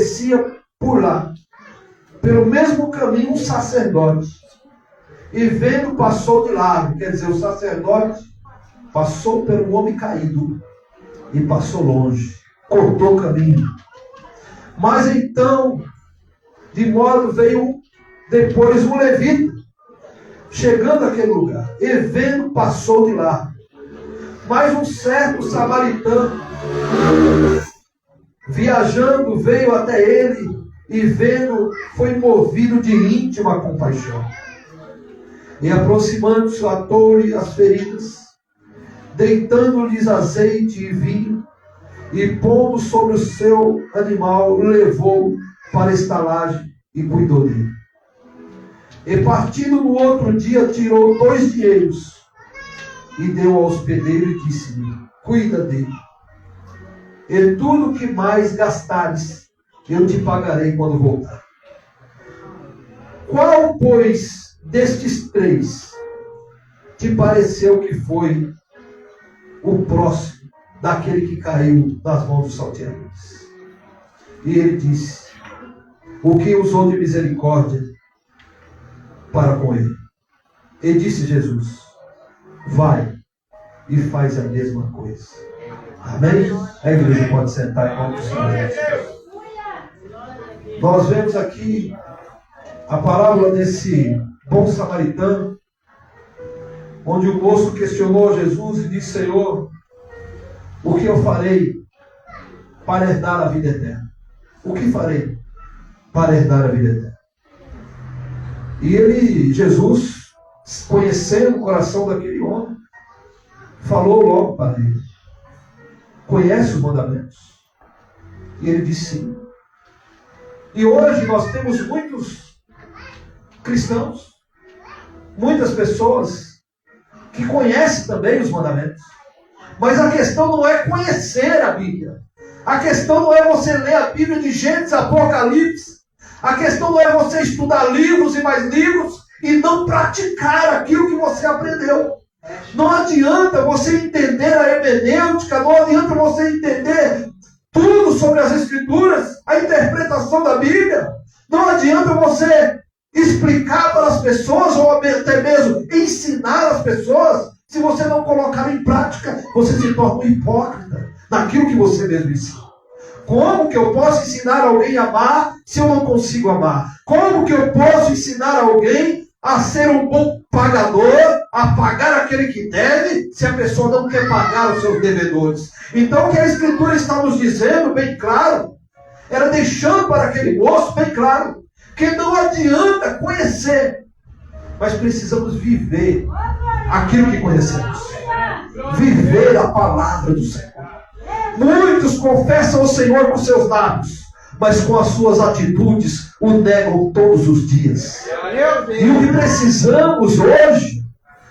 descia por lá, pelo mesmo caminho, um sacerdote. E vendo, passou de largo. Quer dizer, o sacerdote passou pelo homem caído e passou longe, cortou o caminho. Mas então, de modo veio depois um levita, chegando àquele lugar, e vendo, passou de lá. Mas um certo samaritano, viajando, veio até ele, e vendo, foi movido de íntima compaixão. E aproximando-se, atou-lhe as feridas, deitando-lhes azeite e vinho, e pondo sobre o seu animal, levou para a estalagem e cuidou dele. E partindo no outro dia, tirou 2 dinheiros e deu ao hospedeiro e disse-lhe: cuida dele, e tudo que mais gastares, eu te pagarei quando voltar. Qual, pois, destes 3 te pareceu que foi o próximo daquele que caiu nas mãos dos salteadores? E ele disse: o que usou de misericórdia para com ele. E disse Jesus: vai e faz a mesma coisa. Amém? A igreja pode sentar em nome do Senhor Jesus. Nós vemos aqui a parábola desse bom samaritano, onde o moço questionou Jesus e disse: Senhor, o que eu farei para herdar a vida eterna? O que farei para herdar a vida eterna? E ele, Jesus, conhecendo o coração daquele homem, falou logo para ele: conhece os mandamentos? E ele disse sim. E hoje nós temos muitos cristãos, muitas pessoas que conhecem também os mandamentos. Mas a questão não é conhecer a Bíblia. A questão não é você ler a Bíblia de Gênesis, Apocalipse. A questão não é você estudar livros e mais livros e não praticar aquilo que você aprendeu. Não adianta você entender a hermenêutica, não adianta você entender tudo sobre as Escrituras, a interpretação da Bíblia. Não adianta você explicar para as pessoas ou até mesmo ensinar as pessoas. Se você não colocar em prática, você se torna um hipócrita naquilo que você mesmo ensina. Como que eu posso ensinar alguém a amar se eu não consigo amar? Como que eu posso ensinar alguém a ser um bom pagador, a pagar aquele que deve, se a pessoa não quer pagar os seus devedores? Então o que a Escritura está nos dizendo, bem claro, era deixando para aquele moço bem claro, que não adianta conhecer, mas precisamos viver aquilo que conhecemos. Viver a palavra do Senhor. Muitos confessam o Senhor com seus lábios, mas com as suas atitudes o negam todos os dias. E o que precisamos hoje,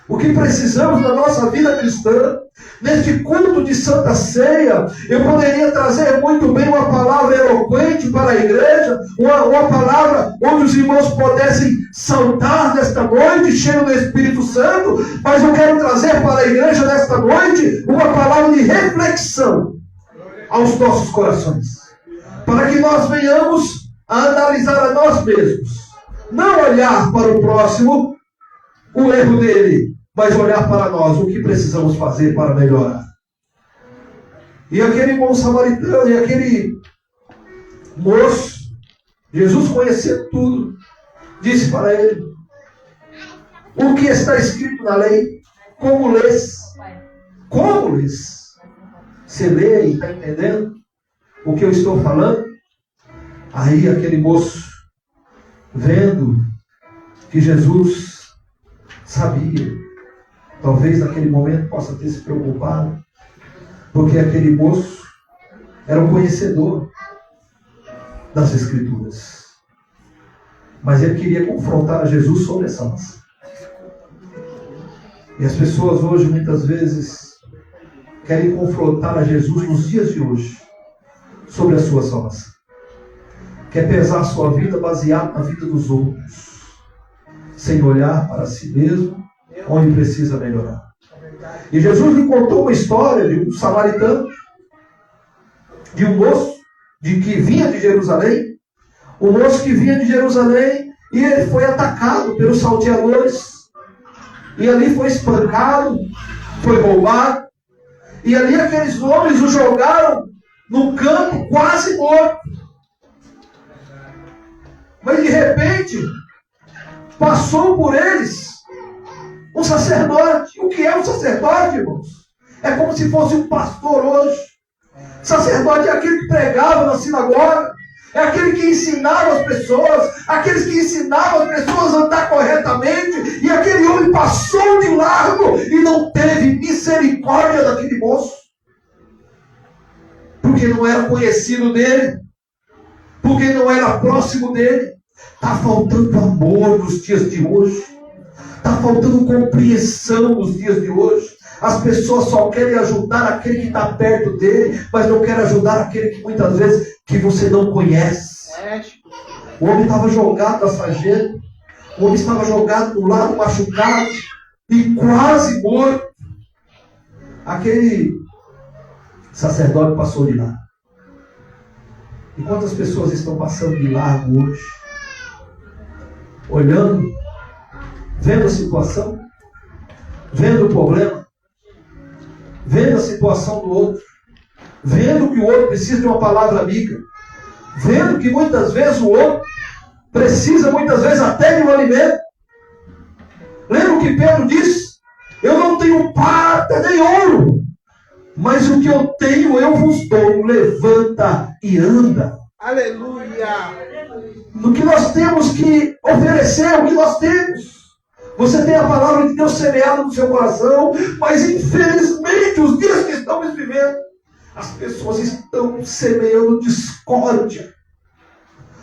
o que precisamos na nossa vida cristã, neste culto de Santa Ceia, eu poderia trazer muito bem uma palavra eloquente para a igreja, uma palavra onde os irmãos pudessem saltar nesta noite, cheio do Espírito Santo, mas eu quero trazer para a igreja nesta noite uma palavra de reflexão aos nossos corações, para que nós venhamos a analisar a nós mesmos, não olhar para o próximo, o erro dele, mas olhar para nós, o que precisamos fazer para melhorar. E aquele bom samaritano, e aquele moço, Jesus conhecia tudo, disse para ele: o que está escrito na lei? Como lês? Como lês? Você lê e está entendendo o que eu estou falando? Aí aquele moço, vendo que Jesus sabia, talvez naquele momento possa ter se preocupado, porque aquele moço era um conhecedor das Escrituras, mas ele queria confrontar a Jesus sobre essa maçã. E as pessoas hoje muitas vezes querem confrontar a Jesus nos dias de hoje sobre a sua salvação. Quer pesar a sua vida baseado na vida dos outros, sem olhar para si mesmo, onde precisa melhorar. E Jesus lhe contou uma história de um samaritano, de um moço de que vinha de Jerusalém, o moço que vinha de Jerusalém, e ele foi atacado pelos salteadores, e ali foi espancado, foi roubado, e ali aqueles homens o jogaram no campo quase morto. Mas de repente, passou por eles um sacerdote. O que é um sacerdote, irmãos? É como se fosse um pastor hoje. Sacerdote é aquele que pregava na sinagoga, é aquele que ensinava as pessoas, aqueles que ensinavam as pessoas a andar corretamente, e aquele homem passou de largo e não teve misericórdia daquele moço, porque não era conhecido dele, porque não era próximo dele. Está faltando amor nos dias de hoje, está faltando compreensão nos dias de hoje. As pessoas só querem ajudar aquele que está perto dele, mas não querem ajudar aquele que muitas vezes que você não conhece. O homem estava jogado na sarjeta, o homem estava jogado do lado machucado e quase morto. Aquele sacerdote passou de lá. E quantas pessoas estão passando de largo hoje? Olhando, vendo a situação, vendo o problema, vendo a situação do outro, vendo que o outro precisa de uma palavra amiga, vendo que muitas vezes o outro precisa muitas vezes até de um alimento. Lembra o que Pedro disse? Eu não tenho prata nem ouro, mas o que eu tenho eu vos dou. Levanta e anda. Aleluia! No que nós temos que oferecer, o que nós temos. Você tem a palavra de Deus semeada no seu coração, mas infelizmente os dias que estamos vivendo, as pessoas estão semeando discórdia.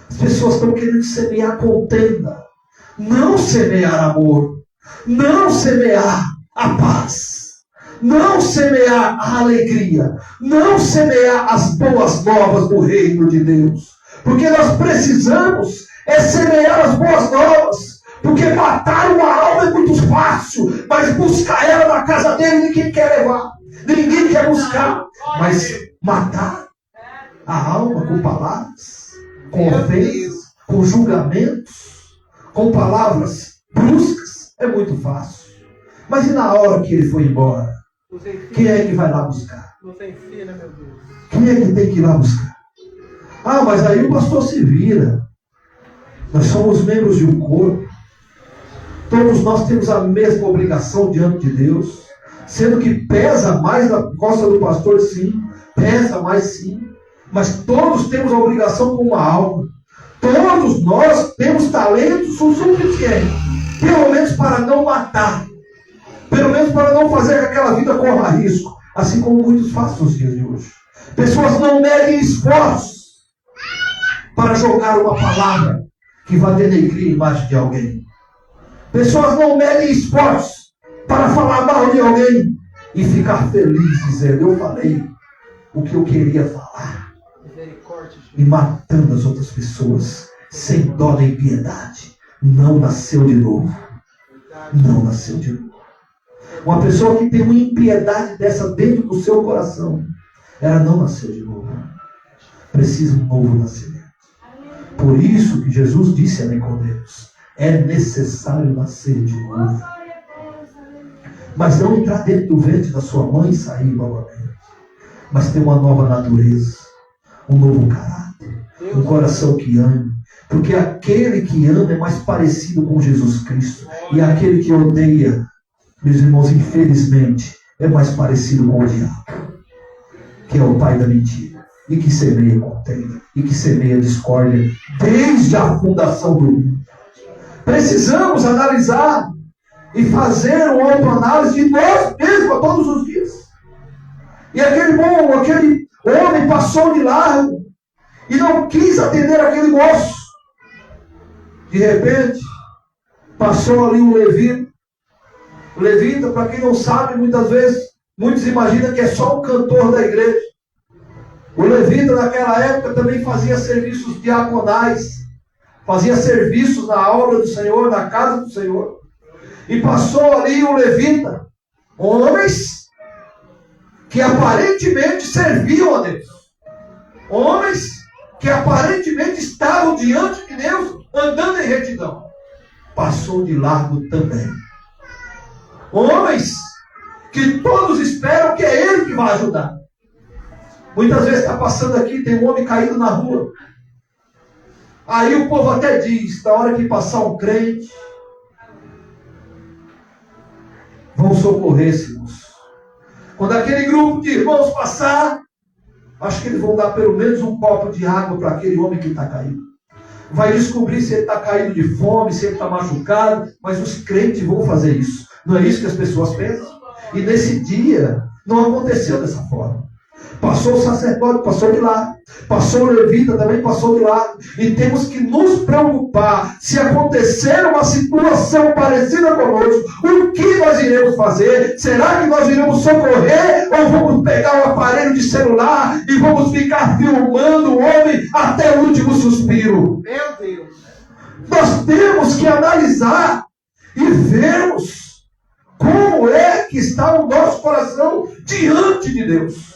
As pessoas estão querendo semear contenda, não semear amor, não semear a paz, não semear a alegria, não semear as boas novas do reino de Deus. Porque nós precisamos semear as boas novas. Porque matar uma alma é muito fácil, mas buscar ela na casa dele ninguém quer levar, ninguém quer buscar. Mas matar a alma com palavras, com ofensas, com julgamentos, com palavras bruscas, é muito fácil. Mas e na hora que ele foi embora? Quem é que vai lá buscar? Quem é que tem que ir lá buscar? Ah, mas aí o pastor se vira. Nós somos membros de um corpo. Todos nós temos a mesma obrigação diante de Deus. Sendo que pesa mais na costa do pastor, sim. Pesa mais, sim. Mas todos temos a obrigação com uma alma. Todos nós temos talentos o suficiente. Pelo menos para não matar. Pelo menos para não fazer que aquela vida corra risco. Assim como muitos fazem nos dias de hoje. Pessoas não medem esforços para jogar uma palavra que vai denegrir a imagem de alguém. Pessoas não medem esforços para falar mal de alguém e ficar feliz dizendo, eu falei o que eu queria falar. E matando as outras pessoas sem dó nem piedade. Não nasceu de novo. Não nasceu de novo. Uma pessoa que tem uma impiedade dessa dentro do seu coração, ela não nasceu de novo. Precisa um novo nascimento. Por isso que Jesus disse a Nicodemos, é necessário nascer de novo. Mas não entrar dentro do ventre da sua mãe e sair novamente. Mas ter uma nova natureza, um novo caráter, um coração que ame. Porque aquele que ama é mais parecido com Jesus Cristo. E aquele que odeia, meus irmãos, infelizmente, é mais parecido com o diabo, que é o pai da mentira. E que semeia contenda, e que semeia discórdia desde a fundação do mundo. Precisamos analisar e fazer uma autoanálise de nós mesmos todos os dias. E aquele homem passou de largo e não quis atender aquele moço. De repente, passou ali um levita. O levita, para quem não sabe, muitas vezes, muitos imaginam que é só um cantor da igreja. O levita naquela época também fazia serviços diaconais, fazia serviços na obra do Senhor, na casa do Senhor. E passou ali o levita, homens que aparentemente serviam a Deus, homens que aparentemente estavam diante de Deus, andando em retidão, passou de largo também. Homens que todos esperam que é ele que vai ajudar. Muitas vezes está passando aqui, tem um homem caído na rua. Aí o povo até diz, na hora que passar um crente, vão socorrer esse moço. Quando aquele grupo de irmãos passar, acho que eles vão dar pelo menos um copo de água para aquele homem que está caído. Vai descobrir se ele está caído de fome, se ele está machucado, mas os crentes vão fazer isso. Não é isso que as pessoas pensam? E nesse dia, não aconteceu dessa forma. Passou o sacerdote, passou de lá. Passou o levita, também passou de lá. E temos que nos preocupar. Se acontecer uma situação parecida conosco, o que nós iremos fazer? Será que nós iremos socorrer? Ou vamos pegar o aparelho de celular e vamos ficar filmando o homem até o último suspiro? Meu Deus! Nós temos que analisar e vermos como é que está o nosso coração diante de Deus,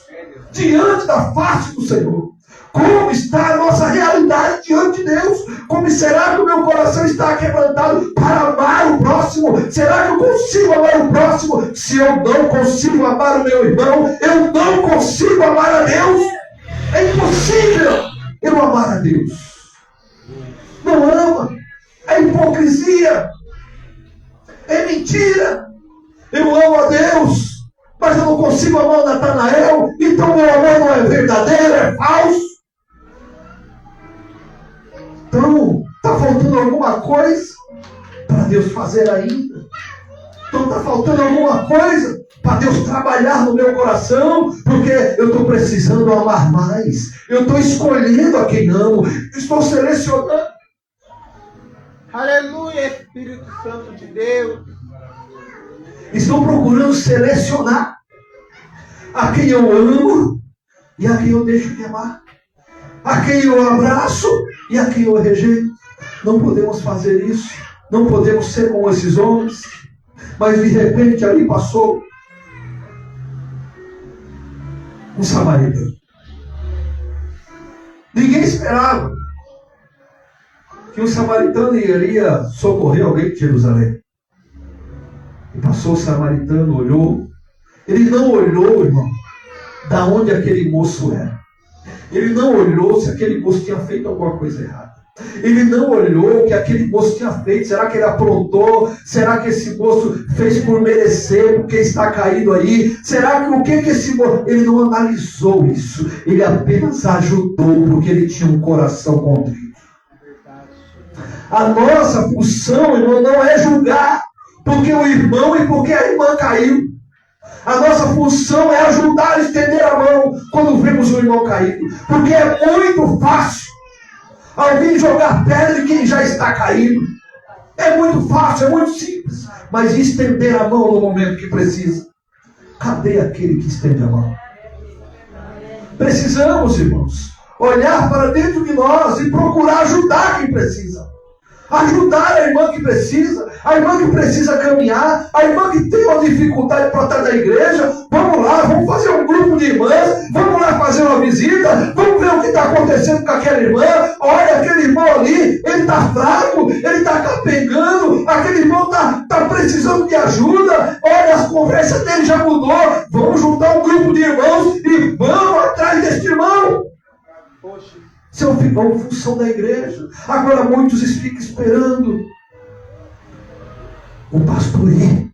diante da face do Senhor. Como está a nossa realidade diante de Deus? Como será que o meu coração está quebrantado para amar o próximo? Será que eu consigo amar o próximo? Se eu não consigo amar o meu irmão, eu não consigo amar a Deus. É impossível eu amar a Deus. Não ama. É hipocrisia. É mentira. Eu amo a Deus, mas eu não consigo amar o Natanael, então meu amor não é verdadeiro, é falso. Então, está faltando alguma coisa para Deus fazer ainda. Então está faltando alguma coisa para Deus trabalhar no meu coração, porque eu estou precisando amar mais. Eu estou escolhendo a quem amo, estou selecionando. Aleluia, Espírito Santo de Deus. Estou procurando selecionar a quem eu amo e a quem eu deixo de amar, a quem eu abraço e a quem eu rejeito. Não podemos fazer isso, não podemos ser como esses homens. Mas de repente ali passou um samaritano. Ninguém esperava que um samaritano iria socorrer alguém de Jerusalém. E passou o samaritano, olhou. Ele não olhou, irmão, da onde aquele moço era. Ele não olhou se aquele moço tinha feito alguma coisa errada. Ele não olhou o que aquele moço tinha feito. Será que ele aprontou? Será que esse moço fez por merecer, porque está caído aí? Será que o que esse moço... Ele não analisou isso. Ele apenas ajudou, porque ele tinha um coração contrito. A nossa função, irmão, não é julgar porque o irmão e porque a irmã caiu. A nossa função é ajudar a estender a mão quando vemos o irmão caído. Porque é muito fácil alguém jogar pedra em quem já está caído. É muito fácil, é muito simples. Mas estender a mão no momento que precisa. Cadê aquele que estende a mão? Precisamos, irmãos, olhar para dentro de nós e procurar ajudar quem precisa. Ajudar a irmã que precisa, a irmã que precisa caminhar, a irmã que tem uma dificuldade para estar na igreja. Vamos lá, vamos fazer um grupo de irmãs, vamos lá fazer uma visita, vamos ver o que está acontecendo com aquela irmã. Olha, aquele irmão ali, ele está fraco, ele está capengando, aquele irmão está precisando de ajuda. Olha, as conversas dele já mudou. Vamos juntar um grupo de irmãos e vamos atrás deste irmão. Poxa. Isso é uma função da igreja. Agora muitos ficam esperando o pastor ir,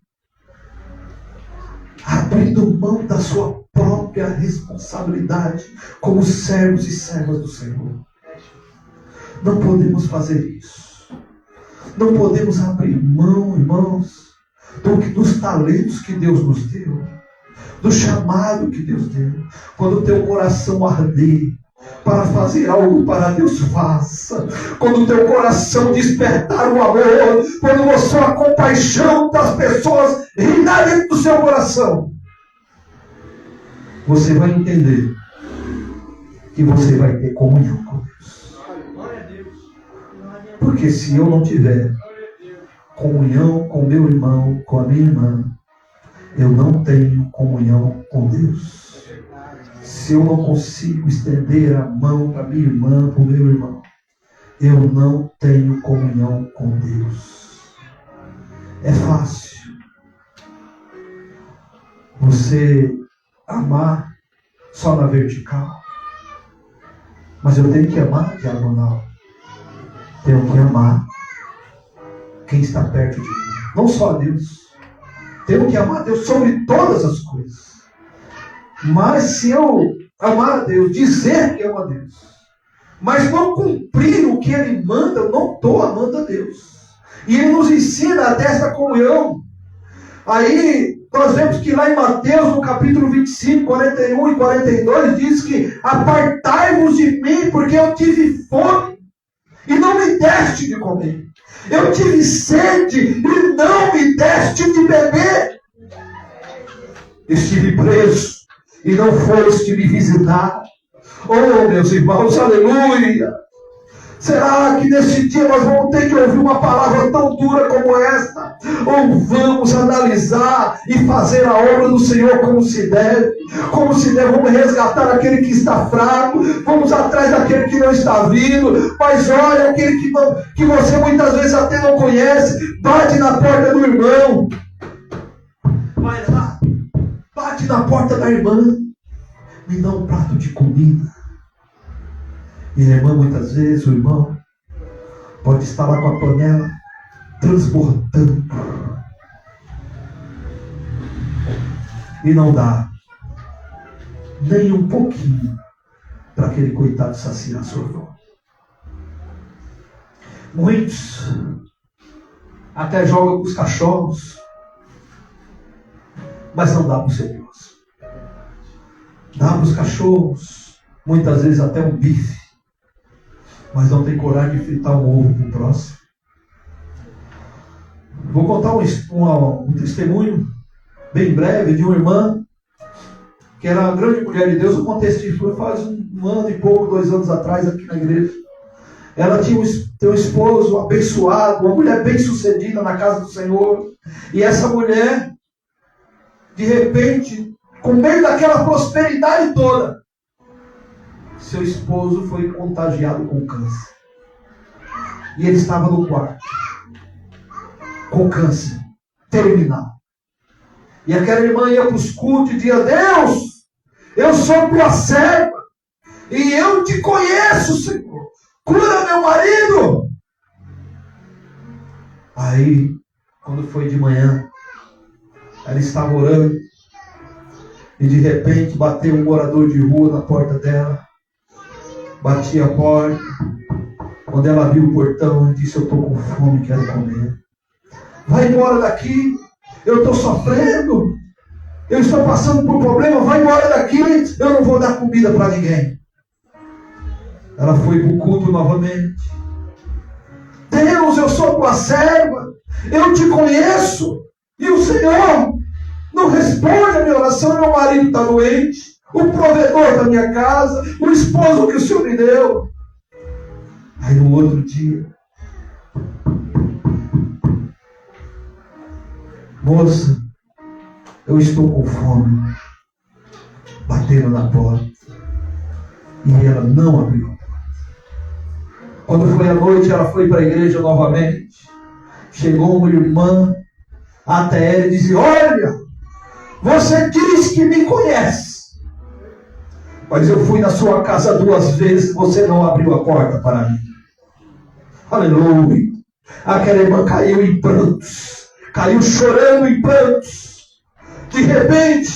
abrindo mão da sua própria responsabilidade como servos e servas do Senhor. Não podemos fazer isso. Não podemos abrir mão, irmãos, dos talentos que Deus nos deu, do chamado que Deus deu. Quando o teu coração arder para fazer algo para Deus, faça. Quando o teu coração despertar o amor, quando a compaixão das pessoas reinar dentro do seu coração, você vai entender que você vai ter comunhão com Deus. Porque se eu não tiver comunhão com meu irmão, com a minha irmã, eu não tenho comunhão com Deus. Se eu não consigo estender a mão para minha irmã, para o meu irmão, eu não tenho comunhão com Deus. É fácil você amar só na vertical, mas eu tenho que amar na diagonal. Tenho que amar quem está perto de mim, não só a Deus. Tenho que amar a Deus sobre todas as coisas. Mas se eu amar a Deus, dizer que amo a Deus, mas não cumprir o que Ele manda, eu não estou amando a Deus. E Ele nos ensina a desta comunhão. Aí nós vemos que lá em Mateus, no capítulo 25, 41 e 42, diz que apartai-vos de mim, porque eu tive fome e não me deste de comer. Eu tive sede e não me deste de beber. Estive preso e não foste me visitar. Oh, meus irmãos, aleluia! Será que neste dia nós vamos ter que ouvir uma palavra tão dura como esta? Ou vamos analisar e fazer a obra do Senhor como se deve? Como se deve, vamos resgatar aquele que está fraco, vamos atrás daquele que não está vindo, mas olha aquele que você muitas vezes até não conhece, bate na porta do irmão. Vai lá, bate na porta da irmã, me dá um prato de comida. E a irmã, muitas vezes, o irmão, pode estar lá com a panela transbordando. E não dá nem um pouquinho para aquele coitado saciar sua fome. Muitos até jogam com os cachorros, mas não dá para o Senhor. Dá para os cachorros, muitas vezes até um bife, mas não tem coragem de fritar um ovo para o próximo. Vou contar um testemunho bem breve de uma irmã que era uma grande mulher de Deus. Eu contei esse testemunho faz um ano e pouco, 2 anos atrás aqui na igreja. Ela tinha um esposo abençoado, uma mulher bem sucedida na casa do Senhor. E essa mulher, de repente, com meio daquela prosperidade toda, seu esposo foi contagiado com câncer. E ele estava no quarto, com câncer terminal. E aquela irmã ia para os cultos e dizia: Deus, eu sou tua serva, e eu te conheço, Senhor. Cura meu marido. Aí, quando foi de manhã, ela estava orando, e de repente bateu um morador de rua na porta dela. Batia a porta. Quando ela abriu o portão, ela disse: eu estou com fome, quero comer. Vai embora daqui, eu estou sofrendo, eu estou passando por um problema, vai embora daqui, eu não vou dar comida para ninguém. Ela foi para o culto novamente. Deus, eu sou tua serva, eu te conheço, e o Senhor não responde a minha oração. Meu marido está doente, o provedor da minha casa, o esposo que o Senhor me deu. Aí no outro dia: moça, eu estou com fome. Bateram na porta e ela não abriu. Quando foi à noite, ela foi para a igreja novamente. Chegou uma irmã até ela e disse: olha, você diz que me conhece, mas eu fui na sua casa 2 vezes e você não abriu a porta para mim. Aleluia. Aquela irmã caiu em prantos, caiu chorando em prantos. De repente,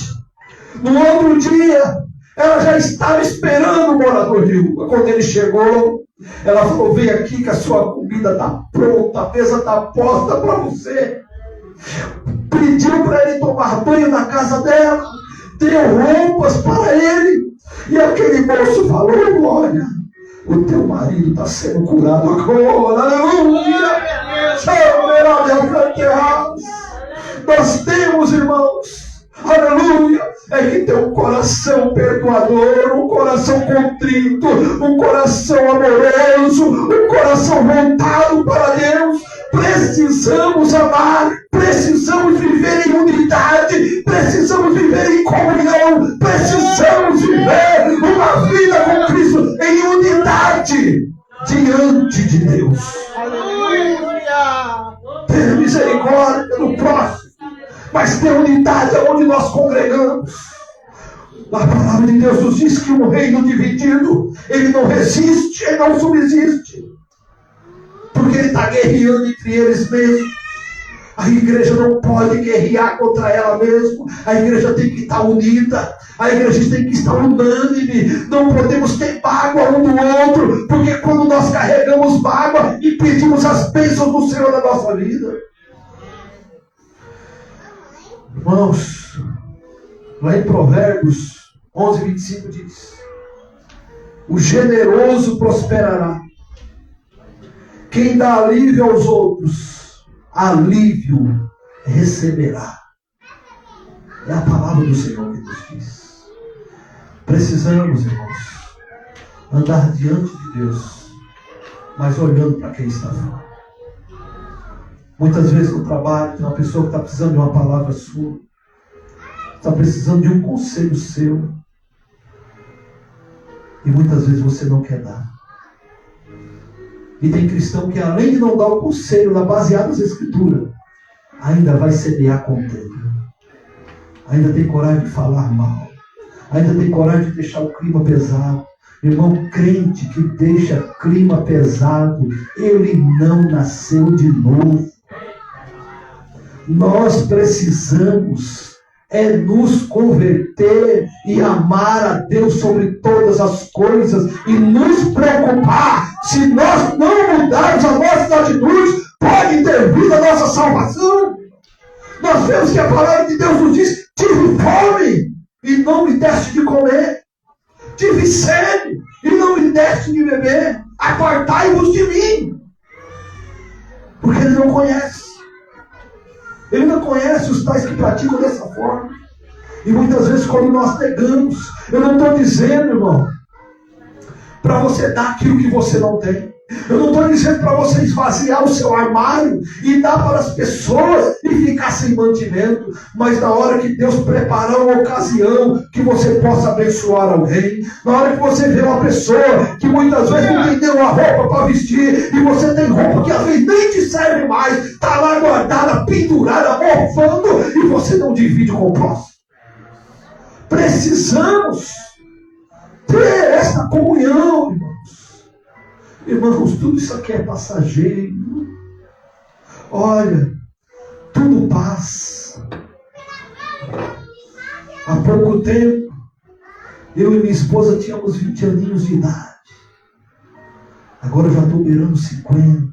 no outro dia, ela já estava esperando o morador de rua. Quando ele chegou, ela falou: vem aqui que a sua comida está pronta, a mesa está posta para você. Pediu para ele tomar banho na casa dela, deu roupas para ele. E aquele moço falou: olha, o teu marido está sendo curado agora. Aleluia! Nós temos, irmãos, aleluia, é que ter um coração perdoador, um coração contrito, um coração amoroso, um coração voltado para Deus. Precisamos amar, precisamos viver em unidade, precisamos viver em comunhão. Precisamos viver uma vida com Cristo em unidade diante de Deus. Aleluia! Ter misericórdia do próximo, mas ter unidade onde nós congregamos. A palavra de Deus nos diz que um reino dividido, ele não resiste, ele não subsiste, porque ele está guerreando entre eles mesmos. A igreja não pode guerrear contra ela mesma. A igreja tem que estar unida. A igreja tem que estar unânime. Não podemos ter mágoa um do outro, porque quando nós carregamos mágoa, impedimos as bênçãos do Senhor na nossa vida. Irmãos, lá em Provérbios 11:25 diz: o generoso prosperará. Quem dá alívio aos outros, alívio receberá. É a palavra do Senhor que nos diz. Precisamos, irmãos, andar diante de Deus, mas olhando para quem está fora. Muitas vezes no trabalho tem uma pessoa que está precisando de uma palavra sua, está precisando de um conselho seu, e muitas vezes você não quer dar. E tem cristão que, além de não dar o conselho baseado nas Escrituras, ainda vai semear contenda. Ainda tem coragem de falar mal. Ainda tem coragem de deixar o clima pesado. Irmão, crente que deixa clima pesado, ele não nasceu de novo. Nós precisamos nos converter e amar a Deus sobre todas as coisas e nos preocupar. Se nós não mudarmos as nossas atitudes, pode intervir a nossa salvação. Nós vemos que a palavra de Deus nos diz: tive fome e não me deste de comer, tive sede e não me deste de beber, apartai-vos de mim. Porque ele não conhece. Ele não conhece os tais que praticam dessa forma. E muitas vezes, quando nós negamos, eu não estou dizendo, irmão, para você dar aquilo que você não tem. Eu não estou dizendo para você esvaziar o seu armário e dar para as pessoas e ficar sem mantimento. Mas na hora que Deus preparar uma ocasião que você possa abençoar alguém, na hora que você vê uma pessoa que muitas vezes não tem nenhuma roupa para vestir, e você tem roupa que às vezes nem te serve mais, está lá guardada, pendurada, mofando, e você não divide com o próximo. Precisamos ter essa comunhão, irmãos. Irmãos, tudo isso aqui é passageiro. Olha, tudo passa. Há pouco tempo, eu e minha esposa tínhamos 20 aninhos de idade. Agora eu já estou beirando 50.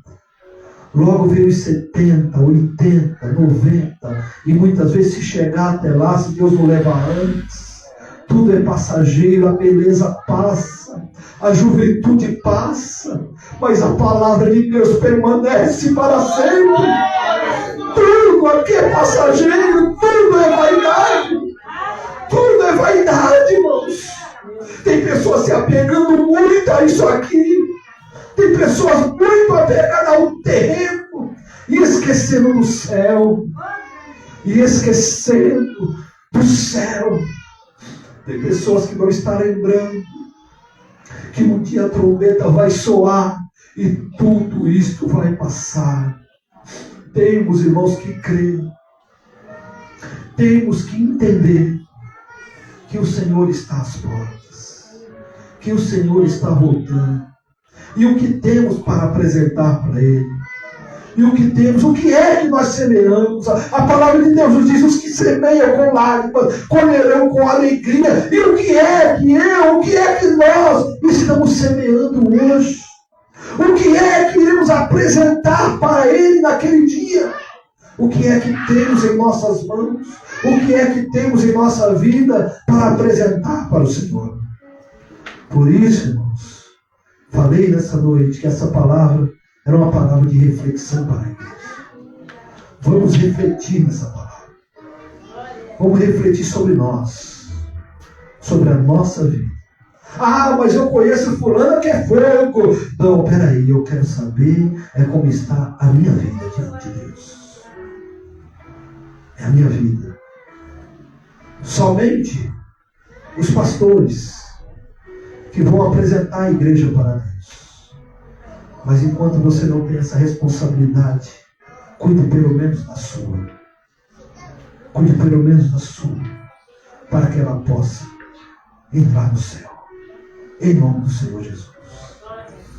Logo veio os 70, 80, 90. E muitas vezes, se chegar até lá, se Deus não levar antes, tudo é passageiro, a beleza passa, a juventude passa, mas a palavra de Deus permanece para sempre. Tudo aqui é passageiro, tudo é vaidade. Tudo é vaidade, irmãos. Tem pessoas se apegando muito a isso aqui. Tem pessoas muito apegadas ao terreno e esquecendo do céu. E esquecendo do céu. Tem pessoas que não estão lembrando que um dia a trombeta vai soar e tudo isto vai passar. Temos, irmãos, que crer. Temos que entender que o Senhor está às portas, que o Senhor está voltando, e o que temos para apresentar para Ele. E o que temos, o que é que nós semeamos? A palavra de Deus nos diz: os que semeiam com lágrimas colherão com alegria. E o que é que nós estamos semeando hoje? O que é que iremos apresentar para Ele naquele dia? O que é que temos em nossas mãos? O que é que temos em nossa vida para apresentar para o Senhor? Por isso, irmãos, falei nessa noite que essa palavra era uma palavra de reflexão para a igreja. Vamos refletir nessa palavra. Vamos refletir sobre nós, sobre a nossa vida. Ah, mas eu conheço fulano que é fogo. Não, peraí, eu quero saber como está a minha vida diante de Deus. É a minha vida. Somente os pastores que vão apresentar a igreja para Deus. Mas enquanto você não tem essa responsabilidade, cuide pelo menos da sua. Cuide pelo menos da sua, para que ela possa entrar no céu. Em nome do Senhor Jesus.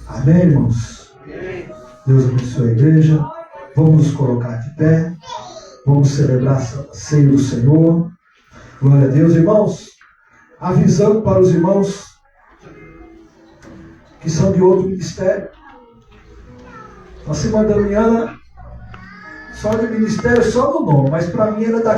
Amém, irmãos? Deus abençoe a igreja. Vamos nos colocar de pé. Vamos celebrar a ceia do Senhor. Glória a Deus, irmãos. Avisando para os irmãos que são de outro ministério. A irmã Damiana, só de ministério, só no nome, mas para mim ela é da